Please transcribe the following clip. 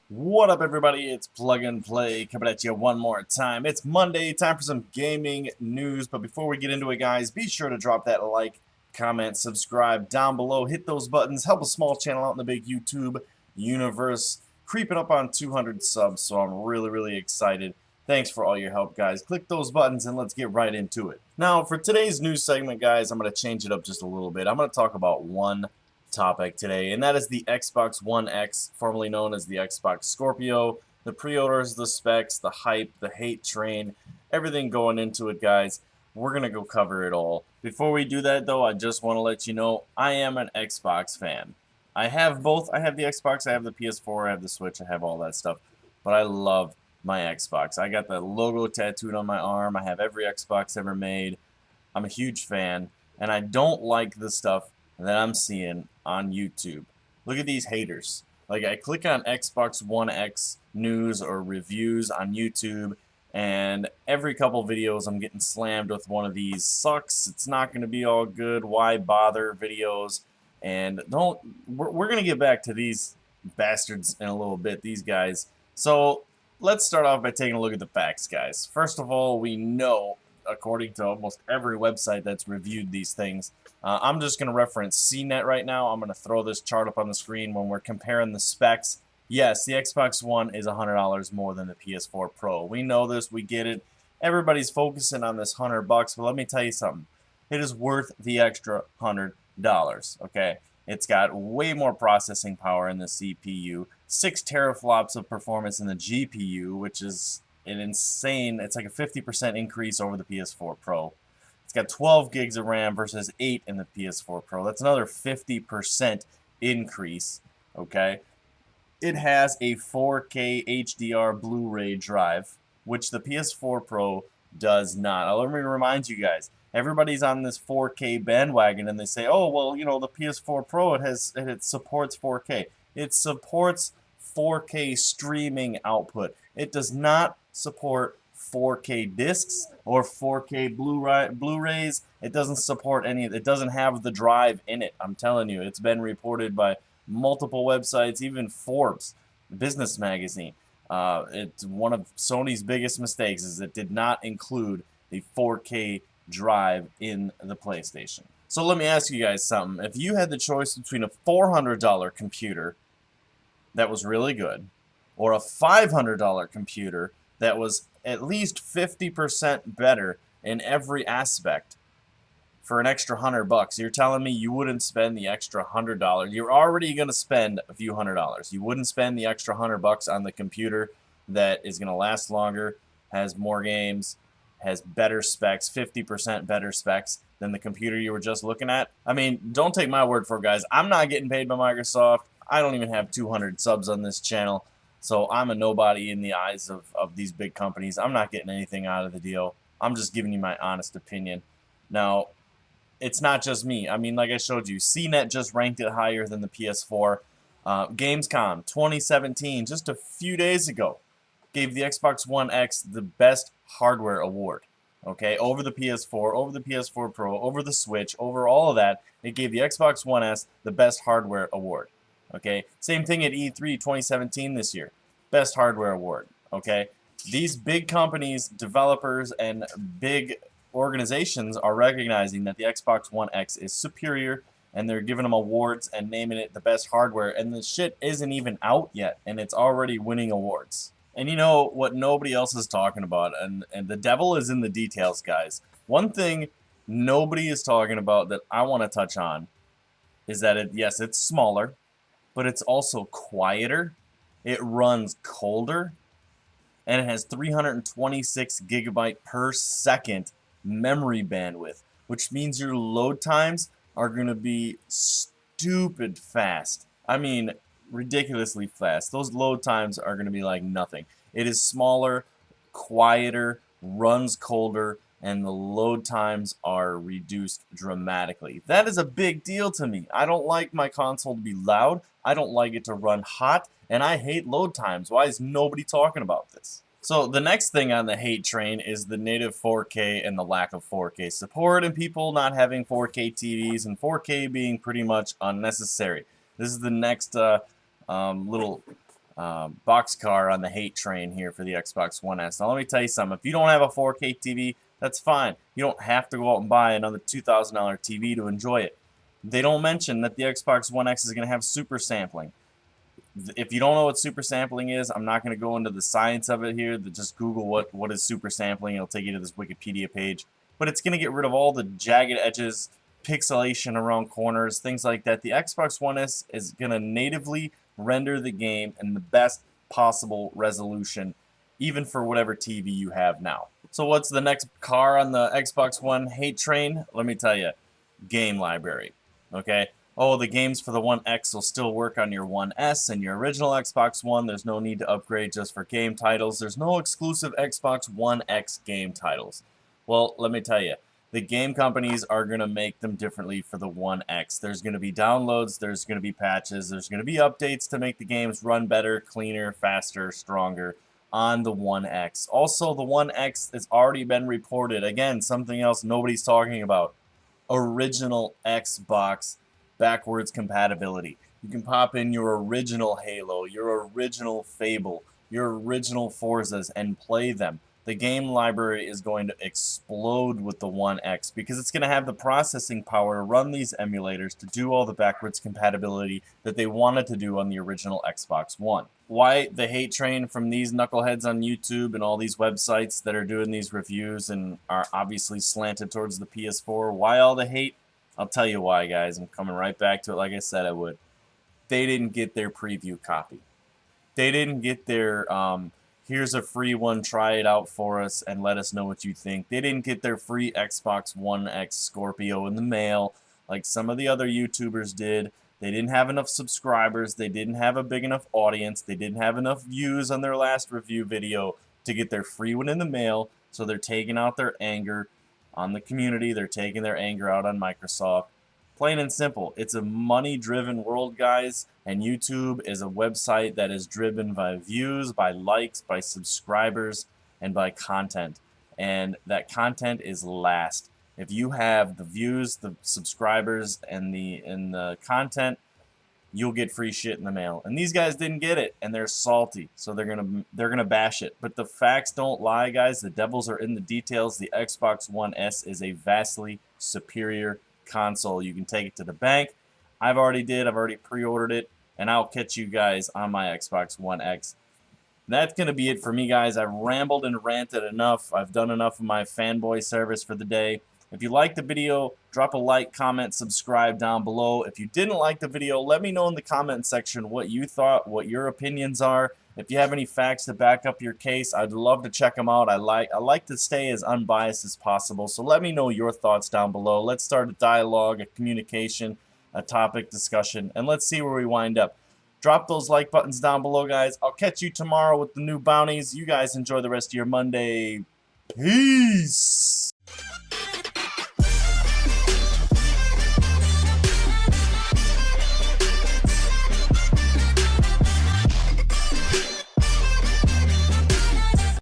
What up, everybody? It's Plug and Play coming at you one more time. It's Monday, time for some gaming news. But before we get into it, guys, be sure to drop that like, comment, subscribe down below. Hit those buttons. Help a small channel out in the big YouTube universe. Creeping up on 200 subs, so I'm really excited. Thanks for all your help, guys. Click those buttons and let's get right into it. Now, for today's news segment, guys, I'm going to change it up just a little bit. I'm going to talk about one topic today, and that is the Xbox One X, formerly known as the Xbox Scorpio. The pre-orders, the specs, the hype, the hate train, everything going into it, guys. We're going to go cover it all. Before we do that, though, I just want to let you know I am an Xbox fan. I have both. I have the Xbox, I have the PS4, I have the Switch, I have all that stuff. But I love my Xbox. I got the logo tattooed on my arm. I have every Xbox ever made. I'm a huge fan, and I don't like the stuff that I'm seeing on YouTube. Look at these haters. Like, I click on Xbox One X news or reviews on YouTube, and every couple videos I'm getting slammed with one of these sucks, it's not going to be all good, why bother videos. And we're going to get back to these bastards in a little bit, these guys. So let's start off by taking a look at the facts, guys. First of all, we know, according to almost every website that's reviewed these things, I'm just going to reference CNET right now. I'm going to throw this chart up on the screen when we're comparing the specs. Yes, the Xbox One is $100 more than the PS4 Pro. We know this. We get it. Everybody's focusing on this $100, but let me tell you something. It is worth the extra $100. Okay, it's got way more processing power in the CPU, 6 teraflops of performance in the GPU, which is an insane, it's like a 50% increase over the PS4 Pro. It's got 12 gigs of RAM versus 8 in the PS4 Pro. That's another 50% increase, okay? It has a 4K HDR Blu-ray drive, which the PS4 Pro does not. Now, let me remind you guys, everybody's on this 4K bandwagon, and they say, oh, well, you know, the PS4 Pro, it supports 4K. It supports 4K streaming output. It does not support 4K discs or 4K Blu-rays. It doesn't support any of it. It doesn't have the drive in it. I'm telling you, it's been reported by multiple websites, even Forbes, Business Magazine. It's one of Sony's biggest mistakes is it did not include the 4K drive in the PlayStation. So let me ask you guys something. If you had the choice between a $400 computer that was really good or a $500 computer that was at least 50% better in every aspect for an extra $100, you're telling me you wouldn't spend the extra $100? You're already going to spend a few $100. You wouldn't spend the extra $100 on the computer that is going to last longer, has more games, has better specs, 50% better specs than the computer you were just looking at? I mean, don't take my word for it, guys. I'm not getting paid by Microsoft. I don't even have 200 subs on this channel, so I'm a nobody in the eyes of these big companies. I'm not getting anything out of the deal. I'm just giving you my honest opinion. Now, it's not just me. I mean, like I showed you, CNET just ranked it higher than the PS4. Gamescom 2017, just a few days ago, gave the Xbox One X the best hardware award. Okay, over the PS4, over the PS4 Pro, over the Switch, over all of that, it gave the Xbox One S the best hardware award. Okay, same thing at E3 2017 this year, best hardware award. Okay, these big companies, developers, and big organizations are recognizing that the Xbox One X is superior, and they're giving them awards and naming it the best hardware, and the shit isn't even out yet, and it's already winning awards. And you know what nobody else is talking about, and the devil is in the details, guys. One thing nobody is talking about that I want to touch on is that, yes, it's smaller, but it's also quieter, it runs colder, and it has 326 gigabyte per second memory bandwidth, which means your load times are going to be stupid fast. I mean, ridiculously fast. Those load times are going to be like nothing. It is smaller, quieter, runs colder, and the load times are reduced dramatically. That is a big deal to me. I don't like my console to be loud. I don't like it to run hot, and I hate load times. Why is nobody talking about this? So the next thing on the hate train is the native 4K and the lack of 4K support and people not having 4K TVs and 4K being pretty much unnecessary. This is the next little boxcar on the hate train here for the Xbox One S. Now let me tell you something. If you don't have a 4K TV, that's fine. You don't have to go out and buy another $2,000 TV to enjoy it. They don't mention that the Xbox One X is going to have super sampling. If you don't know what super sampling is, I'm not going to go into the science of it here. Just Google what is super sampling. It'll take you to this Wikipedia page. But it's going to get rid of all the jagged edges, pixelation around corners, things like that. The Xbox One S is going to natively render the game in the best possible resolution, even for whatever TV you have now. So what's the next car on the Xbox One hate train? Let me tell you, game library. Okay? Oh, the games for the One X will still work on your One S and your original Xbox One. There's no need to upgrade just for game titles. There's no exclusive Xbox One X game titles. Well, let me tell you, the game companies are going to make them differently for the One X. There's going to be downloads, there's going to be patches, there's going to be updates to make the games run better, cleaner, faster, stronger on the One X. Also, the One X has already been reported. Again, something else nobody's talking about. Original Xbox backwards compatibility. You can pop in your original Halo, your original Fable, your original Forzas and play them. The game library is going to explode with the One X because it's going to have the processing power to run these emulators to do all the backwards compatibility that they wanted to do on the original Xbox One. Why the hate train from these knuckleheads on YouTube and all these websites that are doing these reviews and are obviously slanted towards the PS4? Why all the hate? I'll tell you why, guys. I'm coming right back to it like I said I would. They didn't get their preview copy. They didn't get their, here's a free one, try it out for us and let us know what you think. They didn't get their free Xbox One X Scorpio in the mail like some of the other YouTubers did. They didn't have enough subscribers. They didn't have a big enough audience. They didn't have enough views on their last review video to get their free one in the mail, so they're taking out their anger on the community. They're taking their anger out on Microsoft. Plain and simple. It's a money-driven world, guys, and YouTube is a website that is driven by views, by likes, by subscribers, and by content. And that content is last. If you have the views, the subscribers, and the content, you'll get free shit in the mail. And these guys didn't get it, and they're salty, so they're gonna bash it. But the facts don't lie, guys. The devils are in the details. The Xbox One S is a vastly superior console. You can take it to the bank. I've already pre-ordered it, and I'll catch you guys on my Xbox One X. That's going to be it for me, guys. I've rambled and ranted enough. I've done enough of my fanboy service for the day. If you liked the video, drop a like, comment, subscribe down below. If you didn't like the video, let me know in the comment section what you thought, what your opinions are. If you have any facts to back up your case, I'd love to check them out. I like to stay as unbiased as possible, so let me know your thoughts down below. Let's start a dialogue, a communication, a topic discussion, and let's see where we wind up. Drop those like buttons down below, guys. I'll catch you tomorrow with the new bounties. You guys enjoy the rest of your Monday. Peace!